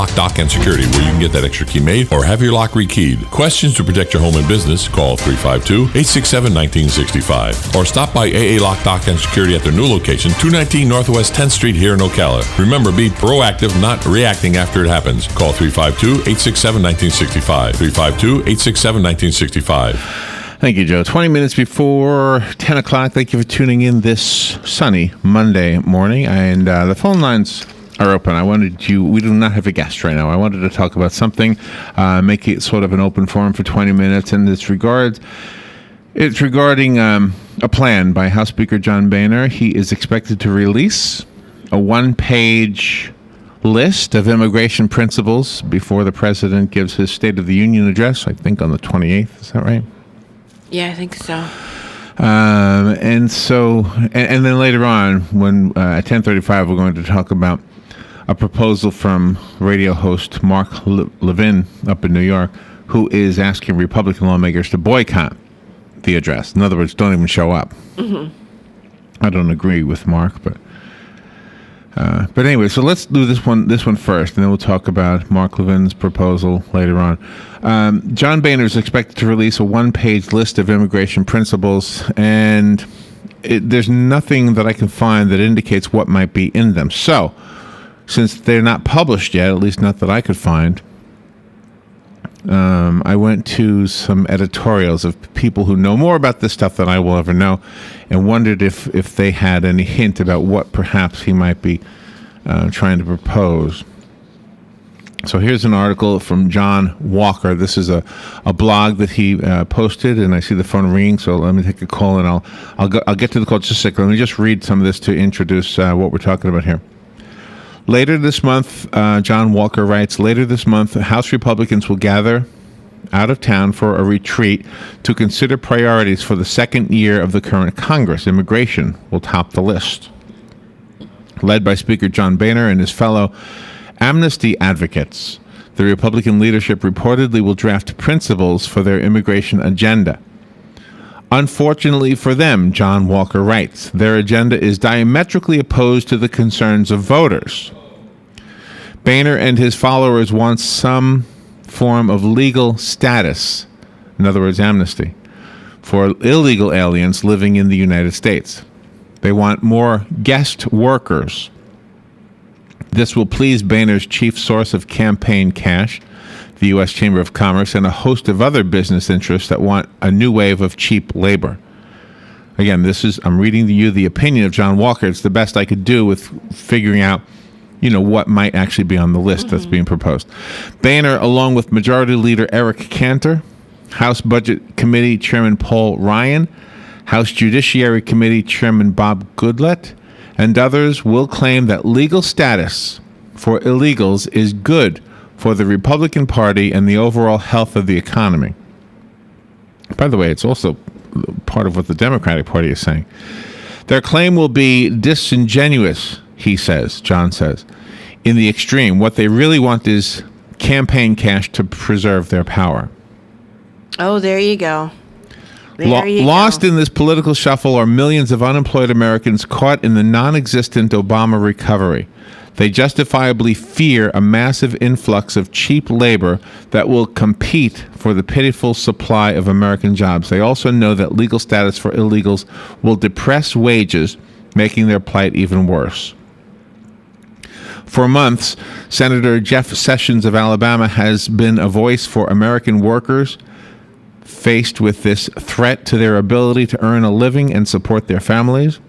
Lock, Dock, and Security, where you can get that extra key made or have your lock rekeyed. Questions to protect your home and business? Call 352-867-1965 or stop by AA Lock, Dock, and Security at their new location, 219 Northwest 10th Street here in Ocala. Remember, be proactive, not reacting after it happens. Call 352-867-1965. 352-867-1965. Thank you, Joe. 20 minutes before 10 o'clock. Thank you for tuning in this sunny Monday morning. And the phone lines are open. We do not have a guest right now. I wanted to talk about something, make it sort of an open forum for 20 minutes. And it's regarding a plan by House Speaker John Boehner. He is expected to release a one-page list of immigration principles before the president gives his State of the Union address, I think on the 28th. Is that right? Yeah, I think so. And then later on, when at 10:35, we're going to talk about a proposal from radio host Mark Levin up in New York, who is asking Republican lawmakers to boycott the address. In other words, don't even show up. Mm-hmm. I don't agree with Mark, but anyway, so let's do this one first, and then we'll talk about Mark Levin's proposal later on. John Boehner is expected to release a one-page list of immigration principles, and there's nothing that I can find that indicates what might be in them. So, since they're not published yet, at least not that I could find, I went to some editorials of people who know more about this stuff than I will ever know, and wondered if they had any hint about what perhaps he might be trying to propose. So here's an article from John Walker. This is a blog that he posted, and I see the phone ringing, so let me take a call, and I'll get to the call just a second. Let me just read some of this to introduce what we're talking about here. Later this month, John Walker writes, later this month, House Republicans will gather out of town for a retreat to consider priorities for the second year of the current Congress. Immigration will top the list. Led by Speaker John Boehner and his fellow amnesty advocates, the Republican leadership reportedly will draft principles for their immigration agenda. Unfortunately for them, John Walker writes, their agenda is diametrically opposed to the concerns of voters. Boehner and his followers want some form of legal status, in other words, amnesty, for illegal aliens living in the United States. They want more guest workers. This will please Boehner's chief source of campaign cash, the U.S. Chamber of Commerce, and a host of other business interests that want a new wave of cheap labor. Again, I'm reading to you the opinion of John Walker. It's the best I could do with figuring out, what might actually be on the list that's being proposed. Boehner, along with Majority Leader Eric Cantor, House Budget Committee Chairman Paul Ryan, House Judiciary Committee Chairman Bob Goodlatte, and others will claim that legal status for illegals is good for the Republican Party and the overall health of the economy. By the way, it's also part of what the Democratic Party is saying. Their claim will be disingenuous, John says. In the extreme, what they really want is campaign cash to preserve their power. Oh, there you go. Lost in this political shuffle are millions of unemployed Americans caught in the non-existent Obama recovery. They justifiably fear a massive influx of cheap labor that will compete for the pitiful supply of American jobs. They also know that legal status for illegals will depress wages, making their plight even worse. For months, Senator Jeff Sessions of Alabama has been a voice for American workers faced with this threat to their ability to earn a living and support their families.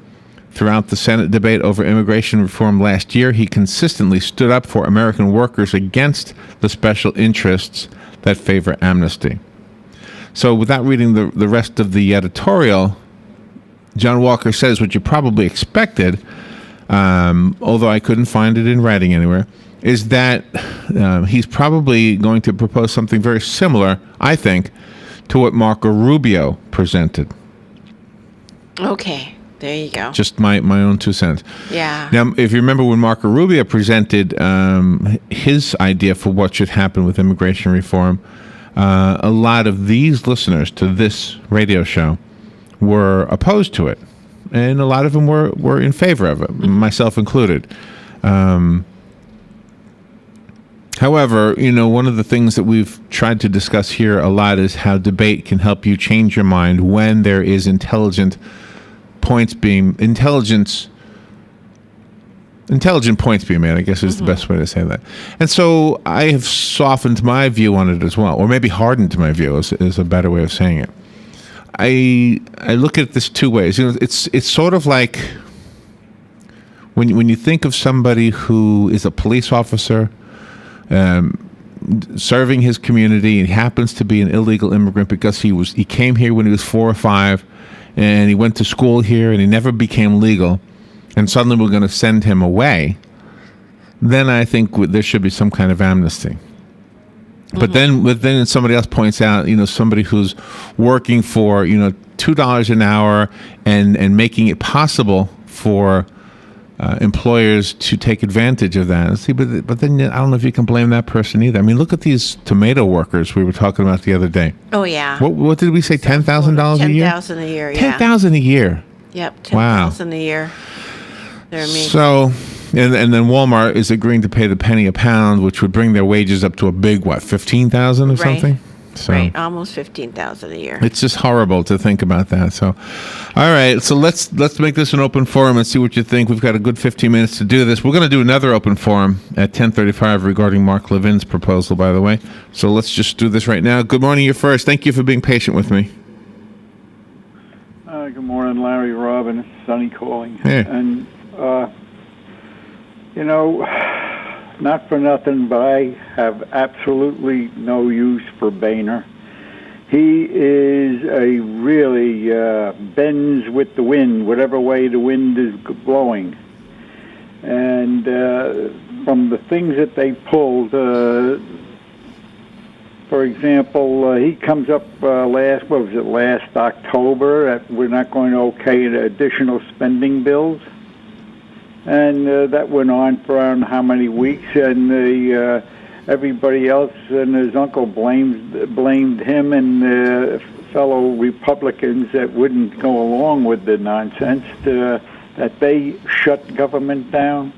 Throughout the Senate debate over immigration reform last year, he consistently stood up for American workers against the special interests that favor amnesty. So without reading the rest of the editorial, John Walker says what you probably expected, although I couldn't find it in writing anywhere, is that he's probably going to propose something very similar, I think, to what Marco Rubio presented. Okay, there you go. Just my own 2 cents. Yeah. Now, if you remember when Marco Rubio presented his idea for what should happen with immigration reform, a lot of these listeners to this radio show were opposed to it. And a lot of them were in favor of it, myself included. However, one of the things that we've tried to discuss here a lot is how debate can help you change your mind when there is intelligent points being made, I guess is the best way to say that. And so I have softened my view on it as well, or maybe hardened my view is a better way of saying it. I look at this two ways. It's sort of like when you think of somebody who is a police officer serving his community, and he happens to be an illegal immigrant because he came here when he was 4 or 5, and he went to school here, and he never became legal, and suddenly we're going to send him away. Then I think there should be some kind of amnesty. But then somebody else points out, somebody who's working for $2 an hour and making it possible for employers to take advantage of that. See, but then I don't know if you can blame that person either. I mean, look at these tomato workers we were talking about the other day. Oh yeah. What did we say? $10,000 a year. $10,000 a year. Yeah. $10,000 a year. Yep. $10,000 a year. They're amazing. So, and then Walmart is agreeing to pay the penny a pound, which would bring their wages up to a big $15,000 or something. So right, almost $15,000 a year. It's just horrible to think about that. So, all right, so let's make this an open forum and see what you think. We've got a good 15 minutes to do this. We're going to do another open forum at 10:35 regarding Mark Levin's proposal, by the way. So let's just do this right now. Good morning, you're first. Thank you for being patient with me. Good morning, Larry, Robin. It's Sonny calling. Hey. And, not for nothing, but I have absolutely no use for Boehner. He is a really bends with the wind, whatever way the wind is blowing. And from the things that they pulled, for example, he comes up last October that we're not going to okay additional spending bills. And that went on for I don't know how many weeks, and everybody else and his uncle blamed him and fellow Republicans that wouldn't go along with the nonsense that they shut government down.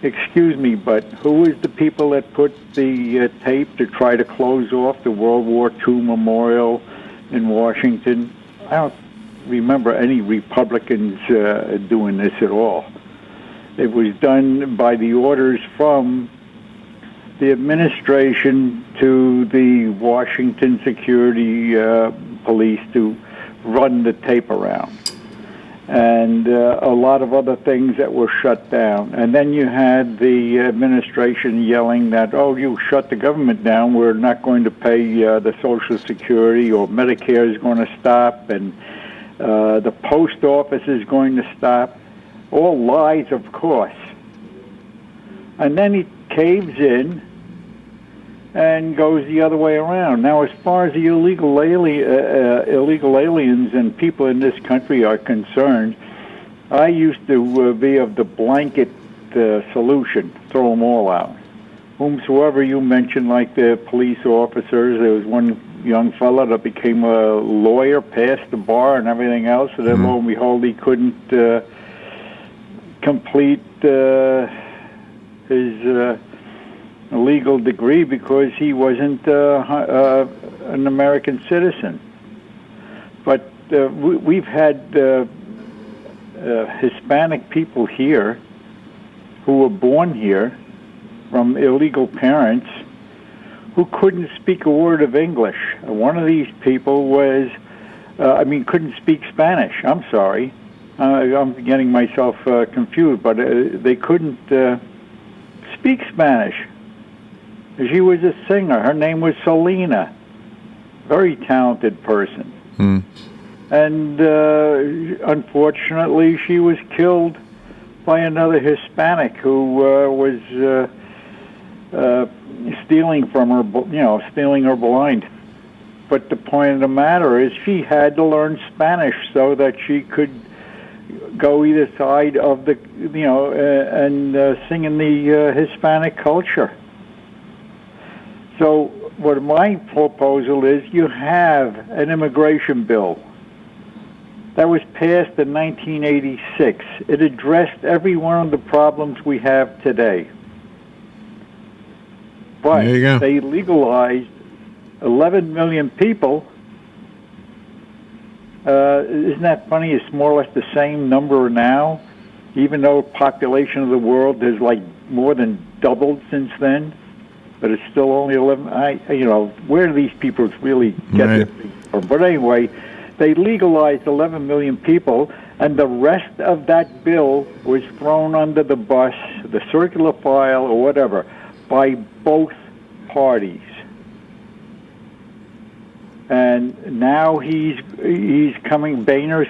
Excuse me, but who is the people that put the tape to try to close off the World War II memorial in Washington? I don't remember any Republicans doing this at all. It was done by the orders from the administration to the Washington security police to run the tape around. And a lot of other things that were shut down. And then you had the administration yelling that, oh, you shut the government down, we're not going to pay the Social Security, or Medicare is going to stop, and the post office is going to stop. All lies, of course. And then he caves in and goes the other way around. Now, as far as the illegal aliens and people in this country are concerned, I used to be of the blanket solution, throw them all out. Whomsoever you mentioned, like the police officers, there was one young fellow that became a lawyer, passed the bar and everything else, and then lo and behold, he couldn't complete his legal degree because he wasn't an American citizen. But we've had Hispanic people here who were born here from illegal parents who couldn't speak a word of English. One of these people was, couldn't speak Spanish. I'm sorry. I'm getting myself confused, but they couldn't speak Spanish. She was a singer. Her name was Selena. Very talented person. And unfortunately, she was killed by another Hispanic who was stealing from her, stealing her blind. But the point of the matter is she had to learn Spanish so that she could go either side of the, and sing in the Hispanic culture. So what my proposal is, you have an immigration bill that was passed in 1986. It addressed every one of the problems we have today. But There you go. they legalized 11 million people. Isn't that funny? It's more or less the same number now, even though population of the world has like more than doubled since then. But it's still only 11. Where do these people really get Right. their things from? But anyway, they legalized 11 million people, and the rest of that bill was thrown under the bus, the circular file or whatever, by both parties. And now Boehner's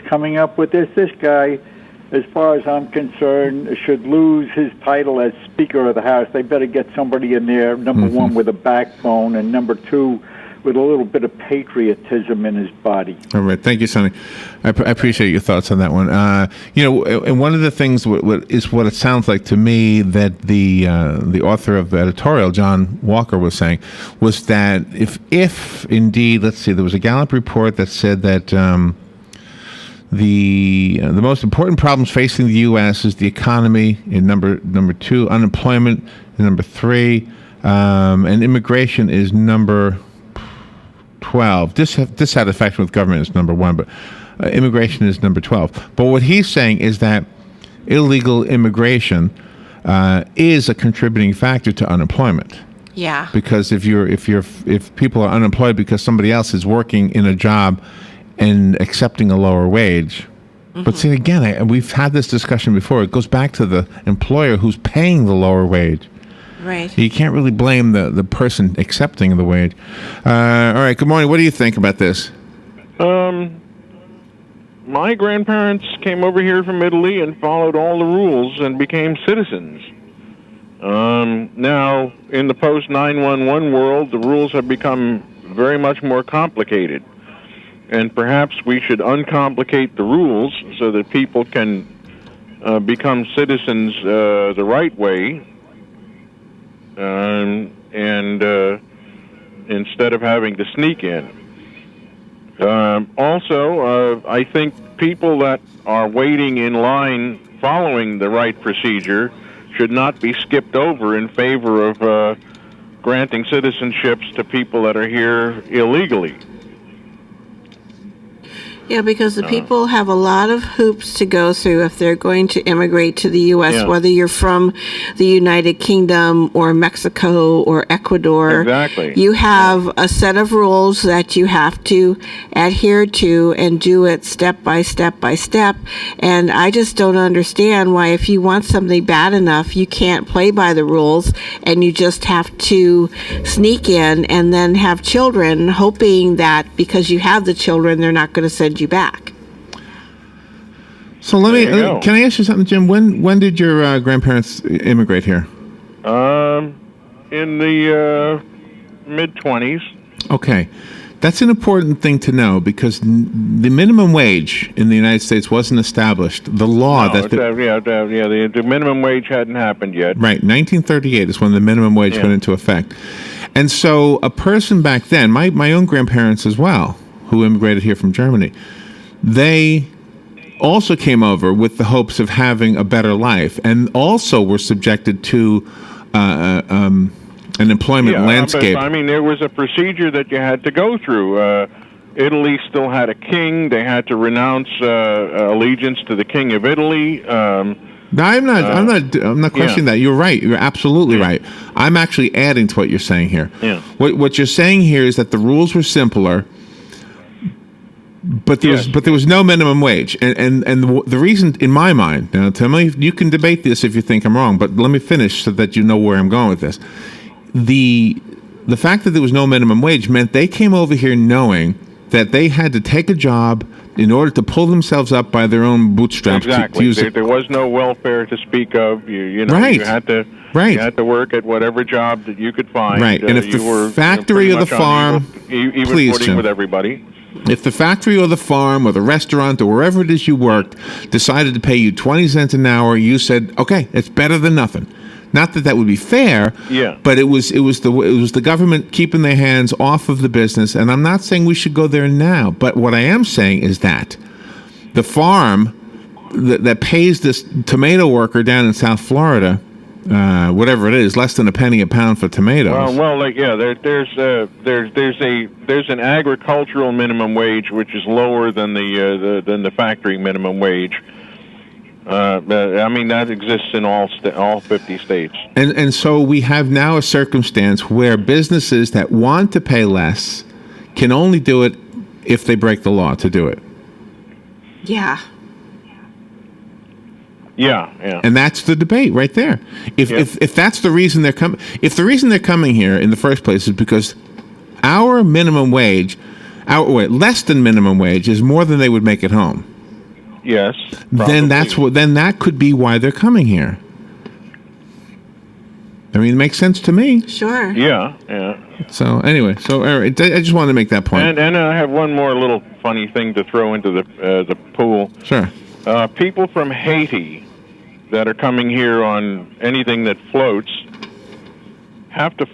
coming up with this. This guy, as far as I'm concerned, should lose his title as Speaker of the House. They better get somebody in there, number one, with a backbone, and number two, with a little bit of patriotism in his body. All right, thank you, Sonny. I appreciate your thoughts on that one. And one of the things what it sounds like to me that the author of the editorial, John Walker, was saying was that if indeed, let's see, there was a Gallup report that said that the most important problems facing the U.S. is the economy in number two, unemployment in number three, and immigration is number 12. Dissatisfaction with government is number one, but immigration is number 12. But what he's saying is that illegal immigration is a contributing factor to unemployment. Yeah. Because if people are unemployed because somebody else is working in a job and accepting a lower wage. But see, again, we've had this discussion before. It goes back to the employer who's paying the lower wage. Right. You can't really blame the person accepting the wage. All right, good morning. What do you think about this? My grandparents came over here from Italy and followed all the rules and became citizens. Now, in the post-911 world, the rules have become very much more complicated. And perhaps we should uncomplicate the rules so that people can become citizens the right way, and instead of having to sneak in. Also, I think people that are waiting in line following the right procedure should not be skipped over in favor of granting citizenships to people that are here illegally. Yeah, because the people have a lot of hoops to go through if they're going to immigrate to the U.S., Yeah. whether you're from the United Kingdom or Mexico or Ecuador. Exactly. You have a set of rules that you have to adhere to and do it step by step by step. And I just don't understand why, if you want something bad enough, you can't play by the rules and you just have to sneak in and then have children, hoping that because you have the children, they're not going to send you back. So let me. There you go. Can I ask you something, Jim? When did your grandparents immigrate here? In the mid-20s. Okay, that's an important thing to know because the minimum wage in the United States wasn't established. The law No, the minimum wage hadn't happened yet. Right, 1938 is when the minimum wage went into effect. And so a person back then, my own grandparents as well, who immigrated here from Germany, they also came over with the hopes of having a better life and also were subjected to an employment landscape. But, I mean, there was a procedure that you had to go through. Italy still had a king. They had to renounce allegiance to the king of Italy. No, I'm not questioning that. You're right. You're absolutely right. I'm actually adding to what you're saying here. Yeah. What you're saying here is that the rules were simpler, but there was no minimum wage, and the reason, in my mind, now tell me, you can debate this if you think I'm wrong, but let me finish so that you know where I'm going with this. The fact that there was no minimum wage meant they came over here knowing that they had to take a job in order to pull themselves up by their own bootstraps. Exactly. There was no welfare to speak of. You had to. Right. You had to work at whatever job that you could find. Right. And if you the were, factory or the farm, even please, footing Jim. with everybody. If the factory or the farm or the restaurant or wherever it is you worked decided to pay you 20 cents an hour, you said, okay, it's better than nothing. Not that would be fair, but it was the government keeping their hands off of the business. And I'm not saying we should go there now, but what I am saying is that the farm that pays this tomato worker down in South Florida whatever it is, less than a penny a pound for tomatoes. There's an agricultural minimum wage which is lower than the factory minimum wage. That exists in all 50 states. And so we have now a circumstance where businesses that want to pay less can only do it if they break the law to do it. Yeah. Yeah. And that's the debate right there. If that's the reason they're coming, if the reason they're coming here in the first place is because our minimum wage, less than minimum wage, is more than they would make at home. Yes. Then that could be why they're coming here. I mean, it makes sense to me. Sure. Yeah. So anyway, I just wanted to make that point. And I have one more little funny thing to throw into the pool. Sure. People from Haiti that are coming here on anything that floats have to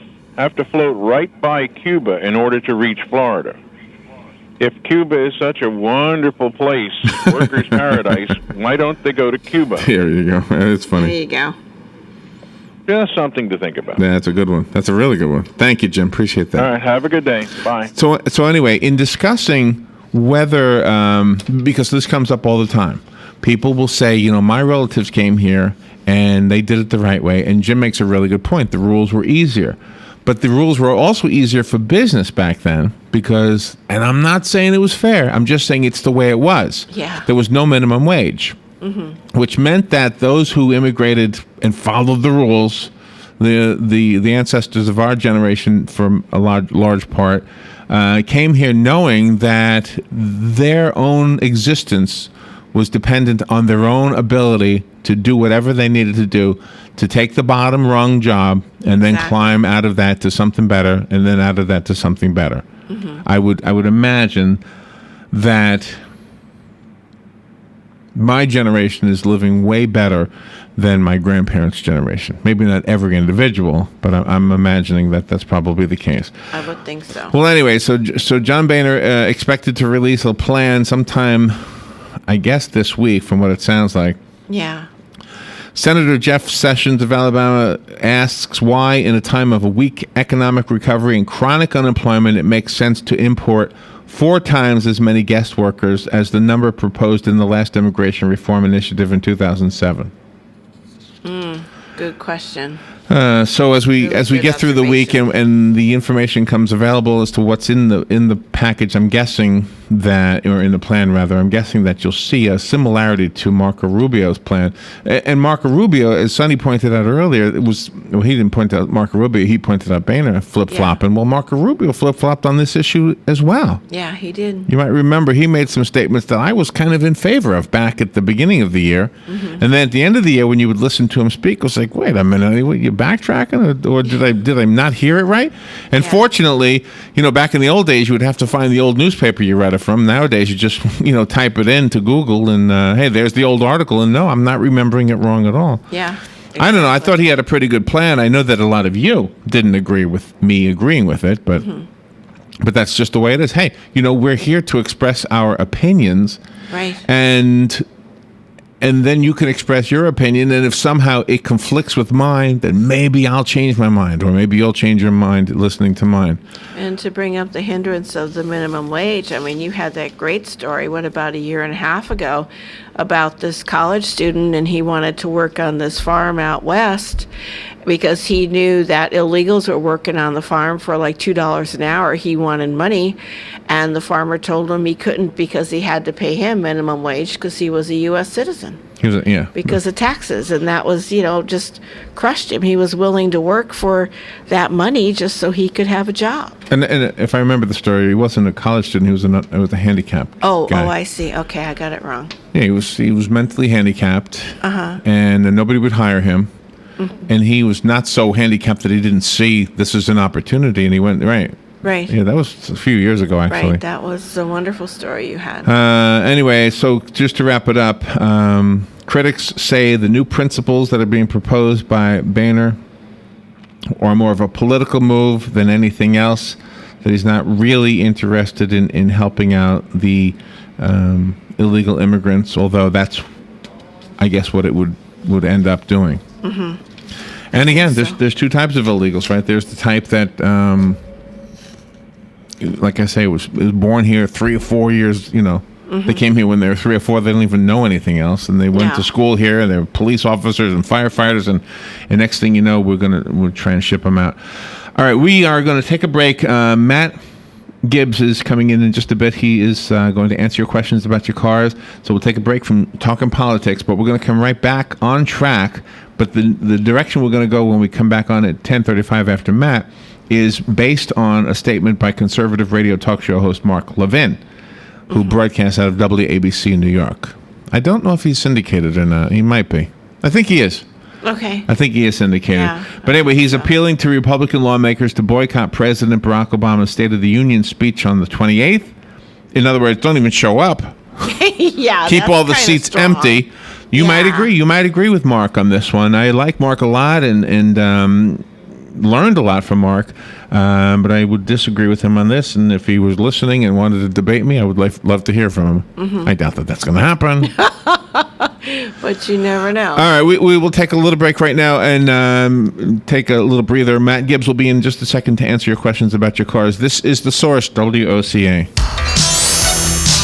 float right by Cuba in order to reach Florida. If Cuba is such a wonderful place, workers' paradise, why don't they go to Cuba? Here you go. It's funny. There you go. Just something to think about. Yeah, that's a good one. That's a really good one. Thank you, Jim. Appreciate that. All right. Have a good day. Bye. So anyway, in discussing whether, because this comes up all the time, people will say, my relatives came here and they did it the right way. And Jim makes a really good point. The rules were easier. But the rules were also easier for business back then because, and I'm not saying it was fair, I'm just saying it's the way it was. Yeah. There was no minimum wage, which meant that those who immigrated and followed the rules, the ancestors of our generation, for a large part, came here knowing that their own existence was dependent on their own ability to do whatever they needed to do to take the bottom rung job and then climb out of that to something better, and then out of that to something better. I would imagine that my generation is living way better than my grandparents' generation. Maybe not every individual, but I'm imagining that that's probably the case. I would think so. Well, anyway, so John Boehner expected to release a plan sometime, I guess, this week, from what it sounds like. Yeah. Senator Jeff Sessions of Alabama asks why, in a time of a weak economic recovery and chronic unemployment, it makes sense to import 4 times as many guest workers as the number proposed in the last immigration reform initiative in 2007. Good question. So as we get through the week and the information comes available as to what's in the package, I'm guessing that, or in the plan rather, I'm guessing that you'll see a similarity to Marco Rubio's plan. And Marco Rubio, as Sonny pointed out earlier, he didn't point out Marco Rubio, he pointed out Boehner flip-flopping. Yeah. Well, Marco Rubio flip-flopped on this issue as well. Yeah, he did. You might remember he made some statements that I was kind of in favor of back at the beginning of the year. And then at the end of the year, when you would listen to him speak, it was like, wait a minute, what, you backtracking, or did I not hear it right? And fortunately, back in the old days, you would have to find the old newspaper you read it from. Nowadays, you just type it in to Google, and hey, there's the old article. And no, I'm not remembering it wrong at all. Yeah. Exactly. I don't know. I thought he had a pretty good plan. I know that a lot of you didn't agree with me agreeing with it, but that's just the way it is. Hey, we're here to express our opinions, right? And then you can express your opinion, and if somehow it conflicts with mine, then maybe I'll change my mind, or maybe you'll change your mind listening to mine. And to bring up the hindrance of the minimum wage, I mean, you had that great story, about a year and a half ago, about this college student, and he wanted to work on this farm out west because he knew that illegals were working on the farm for like $2 an hour. He wanted money, and the farmer told him he couldn't because he had to pay him minimum wage because he was a U.S. citizen. Because of taxes, and that was, just crushed him. He was willing to work for that money just so he could have a job. And if I remember the story, he wasn't a college student. He was a handicapped guy. Oh, I see. Okay, I got it wrong. Yeah, he was mentally handicapped, and nobody would hire him. And he was not so handicapped that he didn't see this as an opportunity, and he went right. Yeah, that was a few years ago, actually. Right, that was a wonderful story you had. Anyway, so just to wrap it up, critics say the new principles that are being proposed by Boehner are more of a political move than anything else, that he's not really interested in helping out the illegal immigrants, although that's, I guess, what it would end up doing. And again, there's two types of illegals, right? There's the type that, like I say, was born here 3 or 4 years. They came here when they were 3 or 4. They don't even know anything else, and they went to school here. And they were police officers and firefighters, and next thing you know, we'll try and ship them out. All right, we are going to take a break. Matt Gibbs is coming in just a bit. He is going to answer your questions about your cars. So we'll take a break from talking politics, but we're going to come right back on track. But the direction we're going to go when we come back on at 10:35 after Matt is based on a statement by conservative radio talk show host Mark Levin, who broadcasts out of WABC in New York. I don't know if he's syndicated or not. He might be. I think he is. Okay. I think he is syndicated. Yeah, but anyway, he's appealing to Republican lawmakers to boycott President Barack Obama's State of the Union speech on the 28th. In other words, don't even show up. Yeah. Keep all the seats empty. You might agree. You might agree with Mark on this one. I like Mark a lot and learned a lot from Mark, but I would disagree with him on this. And if he was listening and wanted to debate me, I would love to hear from him. I doubt that that's going to happen. But you never know. All right, we will take a little break right now and take a little breather. Matt Gibbs will be in just a second to answer your questions about your cars. This is The Source, WOCA.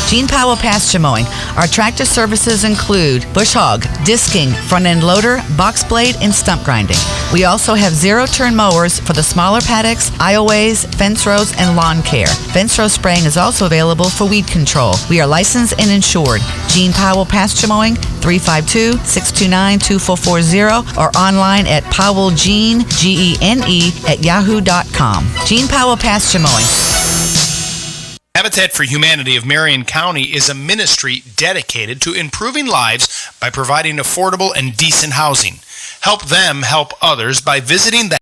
Gene Powell pasture mowing. Our tractor services include bush hog, disking, front end loader, box blade, and stump grinding. We also have zero-turn mowers for the smaller paddocks, aisleways, fence rows, and lawn care. Fence row spraying is also available for weed control. We are licensed and insured. Gene Powell pasture mowing, 352-629-2440, or online at powellgene, Gene, at yahoo.com. Gene Powell pasture mowing. Habitat for Humanity of Marion County is a ministry dedicated to improving lives by providing affordable and decent housing. Help them help others by visiting the